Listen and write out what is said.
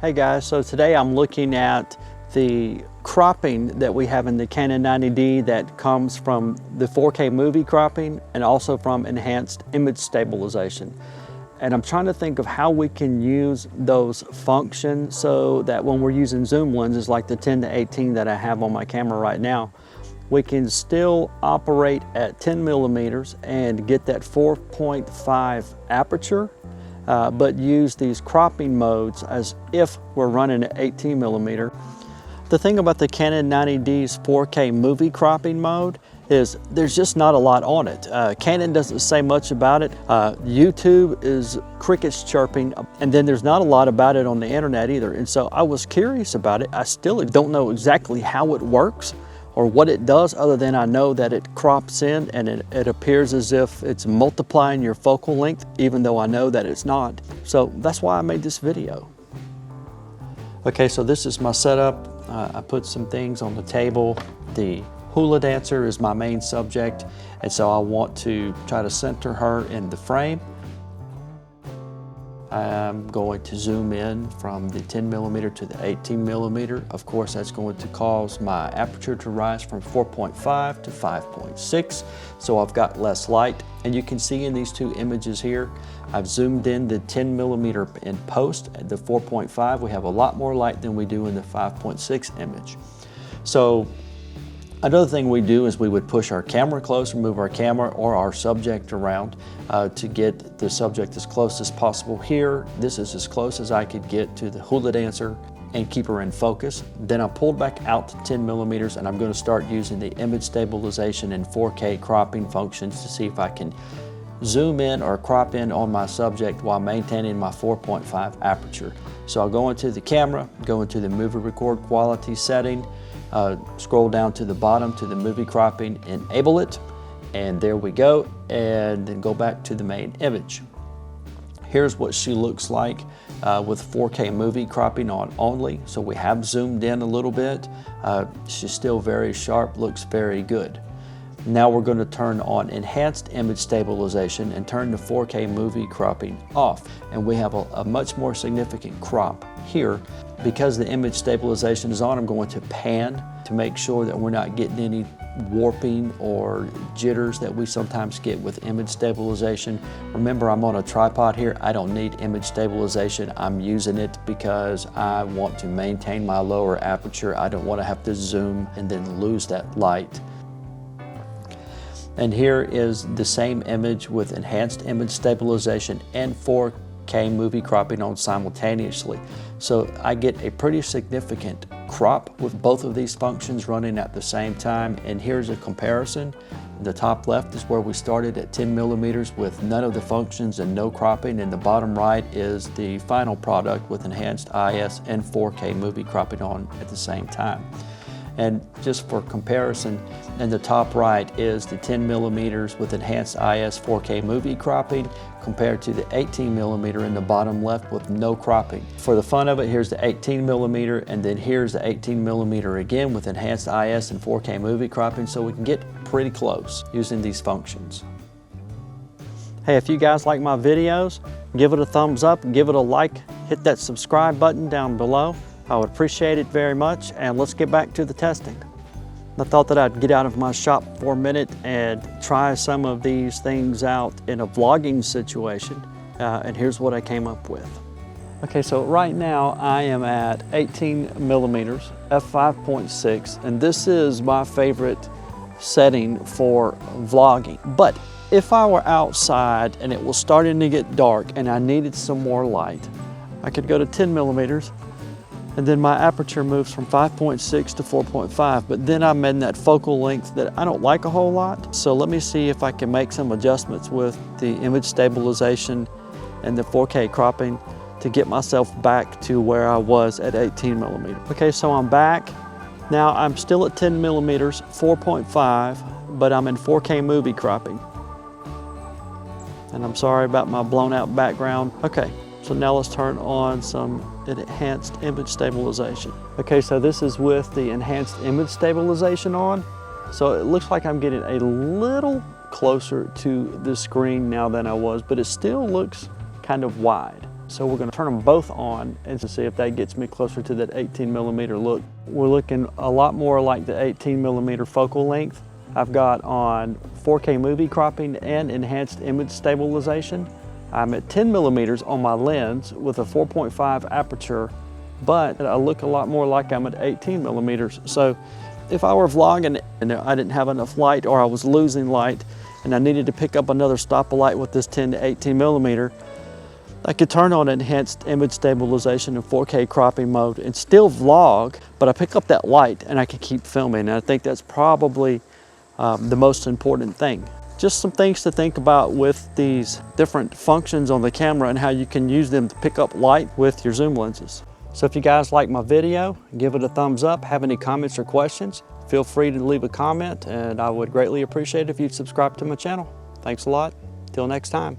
Hey guys, so today I'm looking at the cropping that we have in the Canon 90D that comes from the 4K movie cropping and also from enhanced image stabilization. And I'm trying to think of how we can use those functions so that when we're using zoom lenses like the 10-18 that I have on my camera right now, we can still operate at 10 millimeters and get that 4.5 aperture, but use these cropping modes as if we're running at 18 millimeter. The thing about the Canon 90D's 4K movie cropping mode is there's just not a lot on it. Canon doesn't say much about it. YouTube is crickets chirping, and then there's not a lot about it on the internet either. And so I was curious about it. I still don't know exactly how it works or what it does, other than I know that it crops in and it appears as if it's multiplying your focal length, even though I know that it's not. So that's why I made this video. Okay, so this is my setup. I put some things on the table. The hula dancer is my main subject, and so I want to try to center her in the frame. I'm going to zoom in from the 10 millimeter to the 18 millimeter. Of course, that's going to cause my aperture to rise from 4.5 to 5.6, so I've got less light. And you can see in these two images here, I've zoomed in the 10 millimeter in post. At the 4.5, we have a lot more light than we do in the 5.6 image. So another thing we do is we would push our camera closer, move our camera or our subject around to get the subject as close as possible. Here, this is as close as I could get to the hula dancer and keep her in focus. Then I pulled back out to 10 millimeters and I'm going to start using the image stabilization and 4K cropping functions to see if I can zoom in or crop in on my subject while maintaining my 4.5 aperture. So I'll go into the camera, go into the movie record quality setting, scroll down to the bottom to the movie cropping, enable it, and there we go, and then go back to the main image. Here's what she looks like with 4K movie cropping on only. So we have zoomed in a little bit. She's still very sharp, looks very good. Now we're going to turn on enhanced image stabilization and turn the 4K movie cropping off. And we have a much more significant crop here. Because the image stabilization is on, I'm going to pan to make sure that we're not getting any warping or jitters that we sometimes get with image stabilization. Remember, I'm on a tripod here. I don't need image stabilization. I'm using it because I want to maintain my lower aperture. I don't want to have to zoom and then lose that light. And here is the same image with enhanced image stabilization and 4K movie cropping on simultaneously. So I get a pretty significant crop with both of these functions running at the same time. And here's a comparison. The top left is where we started at 10 millimeters with none of the functions and no cropping, and the bottom right is the final product with enhanced IS and 4K movie cropping on at the same time. And just for comparison, in the top right is the 10 millimeters with enhanced IS 4K movie cropping compared to the 18 millimeter in the bottom left with no cropping. For the fun of it, here's the 18 millimeter, and then here's the 18 millimeter again with enhanced IS and 4K movie cropping, so we can get pretty close using these functions. Hey, if you guys like my videos, give it a thumbs up, give it a like, hit that subscribe button down below. I would appreciate it very much, and let's get back to the testing. I thought that I'd get out of my shop for a minute and try some of these things out in a vlogging situation, and here's what I came up with. Okay, so right now I am at 18 millimeters, f5.6, and this is my favorite setting for vlogging. But if I were outside and it was starting to get dark and I needed some more light, I could go to 10 millimeters, and then my aperture moves from 5.6 to 4.5, but then I'm in that focal length that I don't like a whole lot. So let me see if I can make some adjustments with the image stabilization and the 4K cropping to get myself back to where I was at 18 millimeters. Okay, so I'm back. Now I'm still at 10 millimeters, 4.5, but I'm in 4K movie cropping. And I'm sorry about my blown out background. Okay, so now let's turn on some enhanced image stabilization. Okay, so this is with the enhanced image stabilization on. So it looks like I'm getting a little closer to the screen now than I was, but it still looks kind of wide. So we're going to turn them both on and to see if that gets me closer to that 18mm look. We're looking a lot more like the 18mm focal length. I've got on 4K movie cropping and enhanced image stabilization. I'm at 10mm on my lens with a 4.5 aperture, but I look a lot more like I'm at 18mm. So if I were vlogging and I didn't have enough light, or I was losing light and I needed to pick up another stop of light with this 10 to 18mm, I could turn on enhanced image stabilization in 4K cropping mode and still vlog, but I pick up that light and I can keep filming. And I think that's probably the most important thing. Just some things to think about with these different functions on the camera and how you can use them to pick up light with your zoom lenses. So if you guys like my video, give it a thumbs up. Have any comments or questions, feel free to leave a comment, and I would greatly appreciate it if you'd subscribe to my channel. Thanks a lot. Till next time.